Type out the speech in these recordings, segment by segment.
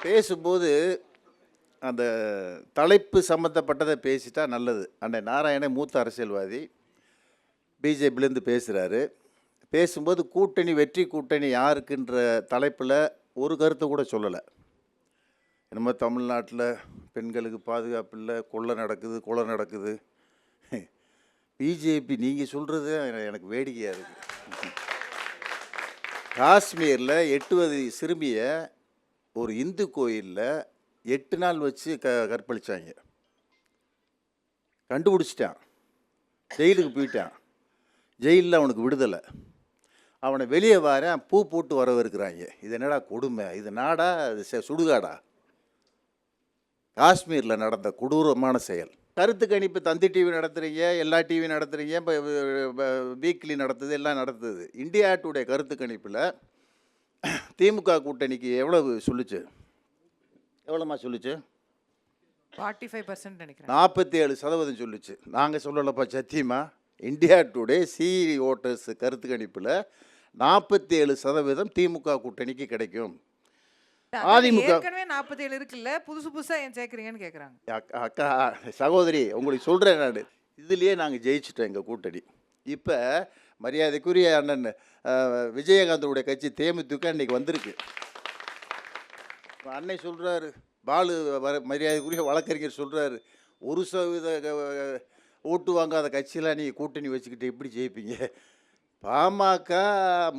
பேசும்போது அந்த தலைப்பு சம்மந்தப்பட்டதை பேசிட்டா நல்லது. அன்னை நாராயணன் மூத்த அரசியல்வாதி பிஜேபியிலேருந்து பேசுகிறாரு. பேசும்போது கூட்டணி வெற்றி கூட்டணி யாருக்குன்ற தலைப்பில் ஒரு கருத்தை கூட சொல்லலை. நம்ம தமிழ்நாட்டில் பெண்களுக்கு பாதுகாப்பு இல்லை, கொலை நடக்குது. பிஜேபி நீங்கள் சொல்கிறது எனக்கு வேடிக்கையாக இருக்குது. காஷ்மீரில் 8 வயது சிறுமியை ஒரு இந்து கோயிலில் 8 நாள் வச்சு கற்பழிச்சாங்க. கண்டுபிடிச்சிட்டான், ஜெயிலுக்கு போயிட்டான். ஜெயிலில் அவனுக்கு விடுதலை. அவனை வெளியே வரேன் பூ போட்டு வரவிருக்கிறாங்க. இது என்னடா கொடுமை? இது நாடா அது சுடுகாடா? காஷ்மீரில் நடந்த கொடூரமான செயல். கருத்து கணிப்பு தந்தி டிவி நடத்துகிறீங்க, எல்லா டிவி நடத்துகிறீங்க, இப்போ வீக்லி நடத்துது, எல்லாம் நடத்துது. இந்தியா டுடே கருத்து கணிப்பில் திமுக கூட்டணிக்கு எவ்வளவு சொல்லுச்சு? எவ்வளோமா சொல்லுச்சு? 45% நினைக்கிறேன். 47% சொல்லுச்சு. நாங்கள் சொல்லலப்பா சத்தியமா. இந்தியா டுடே ஓட்டர்ஸ் கருத்து கணிப்பில் 47% திமுக கூட்டணிக்கு கிடைக்கும். அதிமுக ஏற்கனவே 47 இருக்குல்ல, புதுசா ஏன் சேர்க்குறீங்கன்னு கேட்குறாங்க. அக்கா சகோதரி, உங்களுக்கு சொல்கிறேன் நான், இதுலேயே நாங்கள் ஜெயிச்சிட்டோம் எங்கள் கூட்டணி. இப்போ மரியாதைக்குரிய அண்ணன் விஜயகாந்தனுடைய கட்சி தேமுதிக இன்றைக்கி வந்திருக்கு. அன்னை சொல்கிறாரு, பாலு மரியாதைக்குரிய வழக்கறிஞர் சொல்கிறாரு, 1% ஓட்டு வாங்காத கட்சியெலாம் நீங்கள் கூட்டணி வச்சுக்கிட்டு எப்படி ஜெயிப்பீங்க? பாமக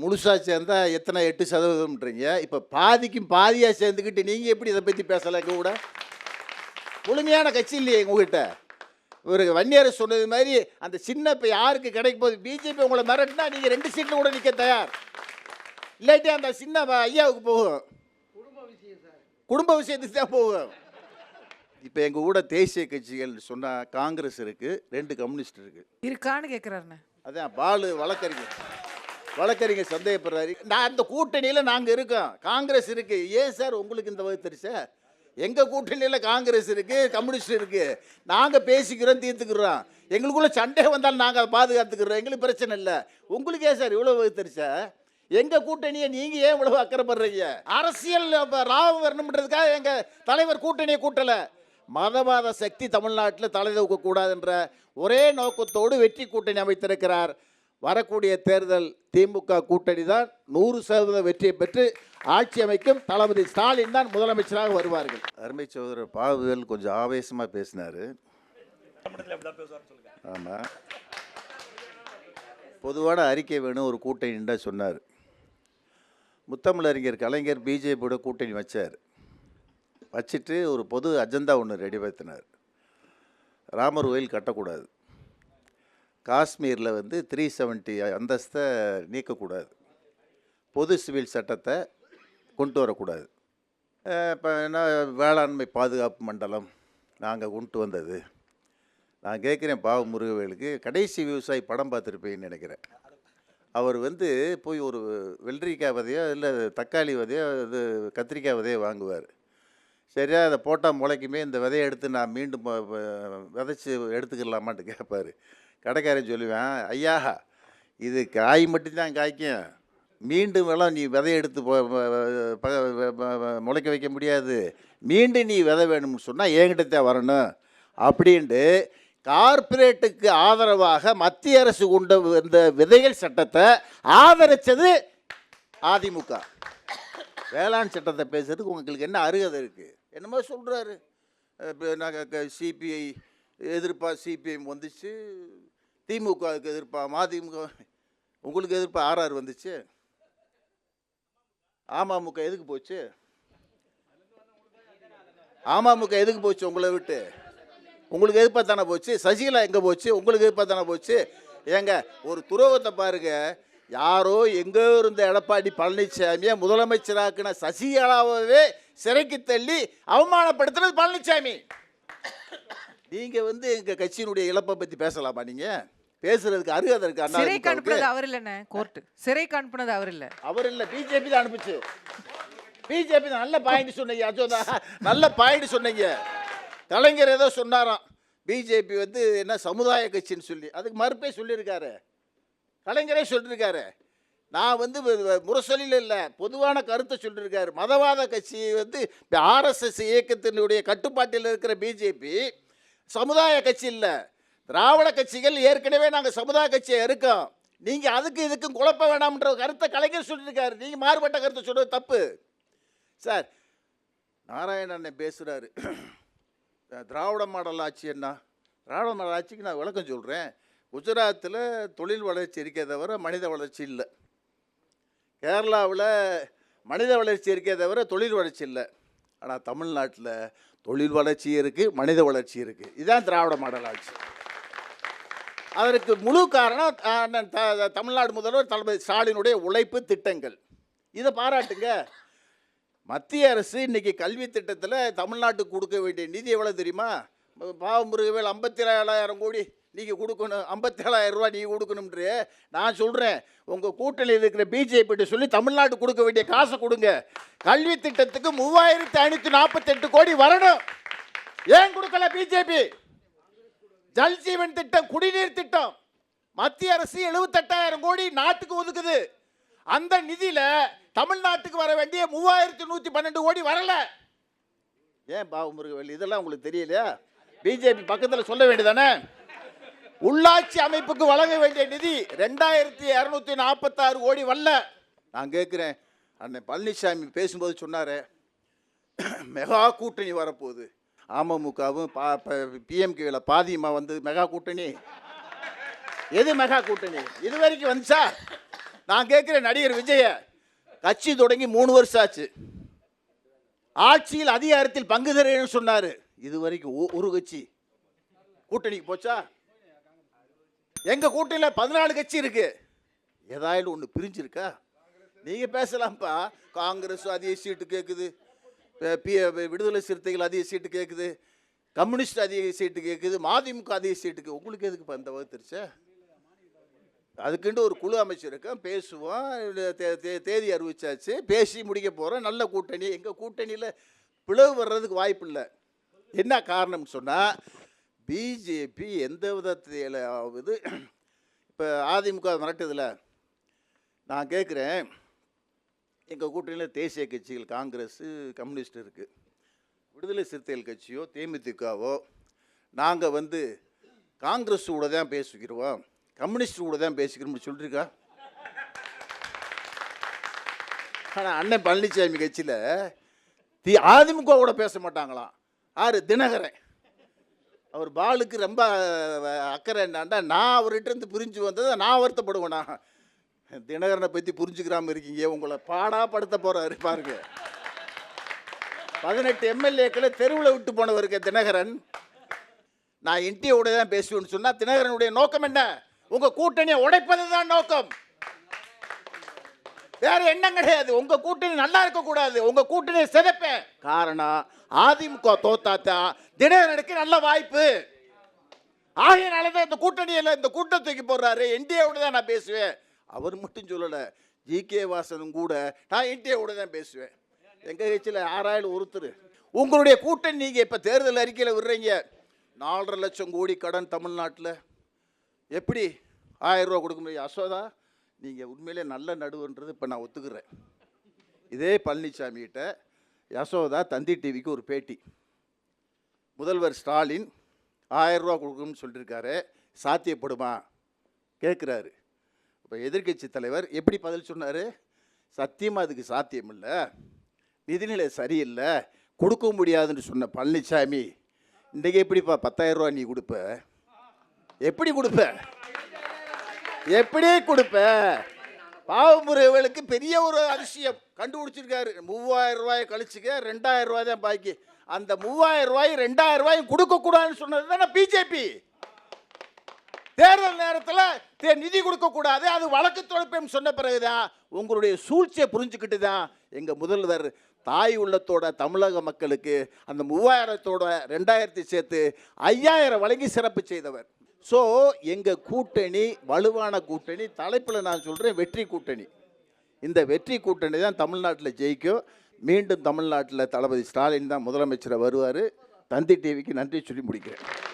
முழுசாக சேர்ந்தால் எத்தனை 8%ன்றீங்க. இப்போ பாதிக்கும் பாதியாக சேர்ந்துக்கிட்டு நீங்கள் எப்படி இதை பற்றி பேசலாம்? எங்கள் கூட முழுமையான கட்சி இல்லையே உங்ககிட்ட. ஒரு வன்னியர் சொன்னது மாதிரி அந்த சின்ன இப்போ யாருக்கு கிடைக்க போகுது? பிஜேபி உங்களை மிரட்டினா நீங்கள் 2 சீட்டில் கூட நிற்க தயார். இல்லாட்டி அந்த சின்ன ஐயாவுக்கு போகும், குடும்ப விஷயத்துக்கு தான் போகும். இப்போ எங்கள் கூட தேசிய கட்சிகள் சொன்னால் காங்கிரஸ் இருக்குது, 2 கம்யூனிஸ்ட் இருக்குது. இருக்கான்னு கேட்குறாருண்ணே. அதான் பாலு வழக்கறிஞர் சந்தேகப்படுறாரு. நான் அந்த கூட்டணியில் நாங்கள் இருக்கோம், காங்கிரஸ் இருக்குது. ஏன் சார் உங்களுக்கு இந்த வகுத்தரிசா? எங்கள் கூட்டணியில் காங்கிரஸ் இருக்குது, கம்யூனிஸ்ட் இருக்குது. நாங்கள் பேசிக்கிறோம், தீர்த்துக்கிறோம். எங்களுக்குள்ள சண்டை வந்தாலும் நாங்கள் அதை பாதுகாத்துக்கிறோம், எங்களுக்கு பிரச்சனை இல்லை. உங்களுக்கு ஏன் சார் இவ்வளோ வகுத்தரிசா? எங்கள் கூட்டணியை நீங்கள் ஏன் இவ்வளவு அக்கறைப்படுறீங்க? அரசியல் லாபம் வரணுன்றதுக்காக எங்கள் தலைவர் கூட்டணியை கூட்டலை. மதவாத சக்தி தமிழ்நாட்டில் தலை தூக்கக்கூடாது என்ற ஒரே நோக்கத்தோடு வெற்றி கூட்டணி அமைத்திருக்கிறார். வரக்கூடிய தேர்தல் திமுக கூட்டணி தான் 100% வெற்றியை பெற்று ஆட்சி அமைக்கும். தளபதி ஸ்டாலின் தான் முதலமைச்சராக வருவார்கள். அருமை சகோதரர் பாவுவேல் கொஞ்சம் ஆவேசமாக பேசினார். ஆமாம், பொதுவான அறிக்கை வேணும் ஒரு கூட்டணின்னு சொன்னார். முத்தமிழறிஞர் கலைஞர் பிஜேபியோட கூட்டணி வச்சுட்டு ஒரு பொது அஜெண்டா ஒன்று ரெடி படுத்தினார். ராமர் கோயில் கட்டக்கூடாது, காஷ்மீரில் 370 அந்தஸ்தை நீக்கக்கூடாது, பொது சிவில் சட்டத்தை கொண்டு வரக்கூடாது. இப்போ என்ன வேளாண்மை பாதுகாப்பு மண்டலம் நாங்கள் கொண்டு வந்தது. நான் கேட்குறேன் பாவு முருகவேலுக்கு, கடைசி விவசாயி படம் பார்த்துருப்பேன்னு நினைக்கிறேன். அவர் போய் ஒரு வெள்ளரிக்காய் விதையோ இல்லை தக்காளி விதையோ இது கத்திரிக்காய் விதையோ வாங்குவார். சரியா அதை போட்டால் முளைக்குமே, இந்த விதையை எடுத்து நான் மீண்டும் விதைச்சி எடுத்துக்கலாமான்ட்டு கேட்பார். கடைக்காரன் சொல்லுவேன், ஐயா இது காய் மட்டும்தான் காய்க்கும், மீண்டும் வேலை நீ விதையை எடுத்து முளைக்க வைக்க முடியாது, மீண்டும் நீ விதை வேணும்னு சொன்னால் என்கிட்டத்தான் வரணும் அப்படின்ட்டு கார்ப்பரேட்டுக்கு ஆதரவாக மத்திய அரசு கொண்ட இந்த விதைகள் சட்டத்தை ஆதரித்தது அதிமுக. வேளாண் சட்டத்தை பேசுறதுக்கு உங்களுக்கு என்ன அருகதை இருக்குது? என்னமோ சொல்கிறாரு. இப்போ நாங்கள் சிபிஐ எதிர்ப்பா, சிபிஎம் வந்துச்சு, திமுகவுக்கு எதிர்ப்பா, மதிமுக உங்களுக்கு எதிர்ப்பா RR வந்துச்சு, அமமுக எதுக்கு போச்சு? அமமுக எதுக்கு போச்சு? உங்களை விட்டு உங்களுக்கு எதிர்ப்பா தானே போச்சு. சசிகலா எங்கே போச்சு? உங்களுக்கு எதிர்ப்பா தானே போச்சு. ஏங்க ஒரு துரோகத்தை பாருங்க. யாரோ எங்கோ இருந்த எடப்பாடி பழனிசாமியை முதலமைச்சராக்குன சசிகலாவே சிறைக்கு தள்ளி அவமானப்படுத்துறது பழனிசாமி. நீங்கள் எங்கள் கட்சியினுடைய இழப்பை பற்றி பேசலாமா? நீங்கள் பேசுறதுக்கு அருகதை இருக்கா? சிறை அனுப்புனது அவர் இல்லைண்ணே, கோர்ட்டு சிறை அனுப்புனது அவர் இல்லை. அவர் இல்லை, பிஜேபி தான் அனுப்பிச்சு. பிஜேபி தான். நல்ல பாயிண்ட் சொன்னீங்க அஜோதா, நல்ல பாயிண்ட் சொன்னீங்க. கலைஞர் ஏதோ சொன்னாராம், பிஜேபி என்ன சமுதாய கட்சின்னு சொல்லி. அதுக்கு மறுப்பே சொல்லியிருக்காரு, கலைஞரே சொல்லியிருக்காரு. நான் வந்து முரசொலியில் இல்லை, பொதுவான கருத்தை சொல்லியிருக்காரு. மதவாத கட்சி வந்து இப்போ ஆர்எஸ்எஸ் இயக்கத்தினுடைய கட்டுப்பாட்டில் இருக்கிற பிஜேபி சமுதாய கட்சி இல்லை. திராவிட கட்சிகள் ஏற்கனவே நாங்கள் சமுதாய கட்சியை இருக்கோம். நீங்கள் அதுக்கு இதுக்கும் குழப்ப வேணாம்ன்ற கருத்தை கலைஞர் சொல்லியிருக்காரு. நீங்கள் மாறுபட்ட கருத்தை சொல்கிறது தப்பு சார். நாராயணன் பேசுகிறாரு, திராவிட மாடல் ஆட்சி என்ன? திராவிட மாடல் ஆட்சிக்கு நான் விளக்கம் சொல்கிறேன். குஜராத்தில் தொழில் வளர்ச்சி இருக்கே தவிர மனித வளர்ச்சி இல்லை. கேரளாவில் மனித வளர்ச்சி இருக்கே தவிர தொழில் வளர்ச்சி இல்லை. ஆனால் தமிழ்நாட்டில் தொழில் வளர்ச்சி இருக்குது, மனித வளர்ச்சி இருக்குது. இதுதான் திராவிட மாடல் ஆட்சி. அதற்கு முழு காரணம் தமிழ்நாடு முதல்வர் தளபதி ஸ்டாலினுடைய உழைப்பு திட்டங்கள். இதை பாராட்டுங்க. மத்திய அரசு இன்றைக்கி கல்வி திட்டத்தில் தமிழ்நாட்டுக்கு கொடுக்க வேண்டிய நிதி எவ்வளோ தெரியுமா? பாவமுருகவேல் 57,000 கோடி நீங்கள் கொடுக்கணும், 57,000 ரூபா நீங்கள் கொடுக்கணும்ன்று. நான் சொல்கிறேன், உங்கள் கூட்டணியில் இருக்கிற பிஜேபிகிட்ட சொல்லி தமிழ்நாட்டுக்கு கொடுக்க வேண்டிய காசை கொடுங்க. கல்வி திட்டத்துக்கு 3,548 கோடி வரணும். ஏன் கொடுக்கல பிஜேபி? ஜல் ஜீவன் திட்டம், குடிநீர் திட்டம், மத்திய அரசு 78,000 கோடி நாட்டுக்கு ஒதுக்குது. அந்த நிதியில் தமிழ்நாட்டுக்கு வர வேண்டிய 3,112 கோடி வரல. ஏன் பாவமுருகவேல் இதெல்லாம் உங்களுக்கு தெரியலையா? பிஜேபி பக்கத்தில் சொல்ல வேண்டியதானே? உள்ளாட்சி அமைப்புக்கு வழங்க வேண்டிய நிதி 2,246 கோடி வரல. நான் கேட்குறேன், அண்ணன் பழனிசாமி பேசும்போது சொன்னார், மெகா கூட்டணி வரப்போகுது. அமமுகவும் பிஎம்கேவில் பாதியமாக வந்து மெகா கூட்டணி. எது மெகா கூட்டணி? இது வரைக்கும் வந்துச்சா? நான் கேட்குறேன், நடிகர் விஜய கட்சி தொடங்கி 3 வருஷம் ஆச்சு. ஆட்சியில் அதிகாரத்தில் பங்கு தரேன்னு சொன்னார். இது வரைக்கும் ஒரு கட்சி கூட்டணிக்கு போச்சா? எங்கள் கூட்டணியில் 14 கட்சி இருக்கு. ஏதாவது ஒன்று பிரிஞ்சிருக்கா? நீங்கள் பேசலாம்ப்பா. காங்கிரஸ் அதிக சீட்டு கேட்குது, விடுதலை சிறுத்தைகள் அதிக சீட்டு கேட்குது, கம்யூனிஸ்ட் அதிக சீட்டு கேட்குது, மதிமுக அதிக சீட்டுக்கு. உங்களுக்கு எதுக்கு இப்போ அந்த வகுத்துருச்சா? அதுக்குண்டு ஒரு குழு அமைச்சிருக்கோம், பேசுவோம். தேதி அறிவிச்சாச்சு, பேசி முடிக்க போகிறோம். நல்ல கூட்டணி. எங்கள் கூட்டணியில் பிளவு வர்றதுக்கு வாய்ப்பு இல்லை. என்ன காரணம்னு சொன்னால், பிஜேபி எந்த விதத்திலாவது இப்போ அதிமுக மிரட்டுதில்ல. நான் கேட்குறேன், எங்கள் கூட்டணியில் தேசிய கட்சிகள் காங்கிரஸ், கம்யூனிஸ்ட் இருக்குது. விடுதலை சிறுத்தைகள் கட்சியோ தேமுதிகவோ நாங்கள் வந்து காங்கிரஸ் கூட தான் பேசிக்கிறோம், கம்யூனிஸ்ட் கூட தான் பேசிக்கிறோம்னு சொல்லியிருக்கா? ஆனால் அண்ணன் பழனிசாமி கட்சியில் அதிமுக கூட பேச மாட்டாங்களாம். ஆறு தினகரன், அவர் பாலுக்கு ரொம்ப அக்கறை என்னாண்டா, நான் அவர்கிட்ட இருந்து பிரிஞ்சு வந்ததை நான் வருத்தப்படுவேண்ணா. தினகரனை பற்றி புரிஞ்சுக்கிறாமல் இருக்கீங்க, உங்களை பாடாப்படுத்த போகிறாரு பாருங்க. 18 எம்எல்ஏக்களை தெருவில் விட்டு போனவருக்கு தினகரன். நான் என்டியோட தான் பேசுவேன்னு சொன்னால் தினகரனுடைய நோக்கம் என்ன? உங்கள் கூட்டணியை உடைப்பது தான் நோக்கம், வேற எண்ணம் கிடையாது. உங்கள் கூட்டணி நல்லா இருக்கக்கூடாது, உங்கள் கூட்டணியை சிதைப்பேன். காரணம், அதிமுக தோத்தாத்தா தினகரனுக்கு நல்ல வாய்ப்பு. ஆகையினால தான் இந்த கூட்டணியில் இந்த கூட்டத்துக்கு போடுறாரு. என்டிஏவோட தான் நான் பேசுவேன். அவர் மட்டும் சொல்லலை, ஜிகே வாசனும் கூட நான் என்டிஏவோட தான் பேசுவேன். எங்கள் கட்சியில் 6,000 ஒருத்தர். உங்களுடைய கூட்டணி நீங்கள் இப்போ தேர்தல் அறிக்கையில் விடுறீங்க, 4,5 லட்சம் கோடி கடன் தமிழ்நாட்டில். எப்படி 1000 ரூபா கொடுக்க முடியும்? யசோதா, நீங்கள் உண்மையிலே நல்ல நடுவுன்றது இப்போ நான் ஒத்துக்கிறேன். இதே பழனிசாமிகிட்ட யசோதா தந்தி டிவிக்கு ஒரு பேட்டி, முதல்வர் ஸ்டாலின் 1000 ரூபா கொடுக்கணும்னு சொல்லியிருக்காரு, சாத்தியப்படுமா கேட்குறாரு. இப்போ எதிர்கட்சி தலைவர் எப்படி பதில் சொன்னார்? சத்தியமாக அதுக்கு சாத்தியம் இல்லை, நிதிநிலை சரியில்லை, கொடுக்க முடியாதுன்னு சொன்ன பழனிசாமி இன்றைக்கி எப்படிப்பா 10,000 ரூபா நீ கொடுப்ப? எப்படி கொடுப்ப? எப்படி கொடுப்ப? பாவமுறைகளுக்கு பெரிய ஒரு அதிசயம் கண்டுபிடிச்சிருக்காரு. 3,000 ரூபாயை கழிச்சுக்க, 2,000 ரூபாய் தான் பாக்கி. அந்த 3,000 ரூபாய் 2,000 ரூபாயும் கொடுக்கக்கூடாதுன்னு சொன்னது தானே பிஜேபி. தேர்தல் நேரத்தில் நிதி கொடுக்கக்கூடாது, அது வழக்கு தொடுப்பேன்னு சொன்ன பிறகுதான் உங்களுடைய சூழ்ச்சியை புரிஞ்சுக்கிட்டு தான் எங்கள் முதல்வர் தாய் உள்ளத்தோட தமிழக மக்களுக்கு அந்த 3,000தோட 2,000 சேர்த்து 5,000 வழங்கி சிறப்பு செய்தவர். ஸோ எங்கள் கூட்டணி வலுவான கூட்டணி. தலைப்பில் நான் சொல்கிறேன், வெற்றி கூட்டணி. இந்த வெற்றி கூட்டணி தான் தமிழ்நாட்டில் ஜெயிக்கும். மீண்டும் தமிழ்நாட்டில் தளபதி ஸ்டாலின் தான் முதலமைச்சரை வருவார். தந்தி டிவிக்கு நன்றி சொல்லி முடிக்கிறேன்.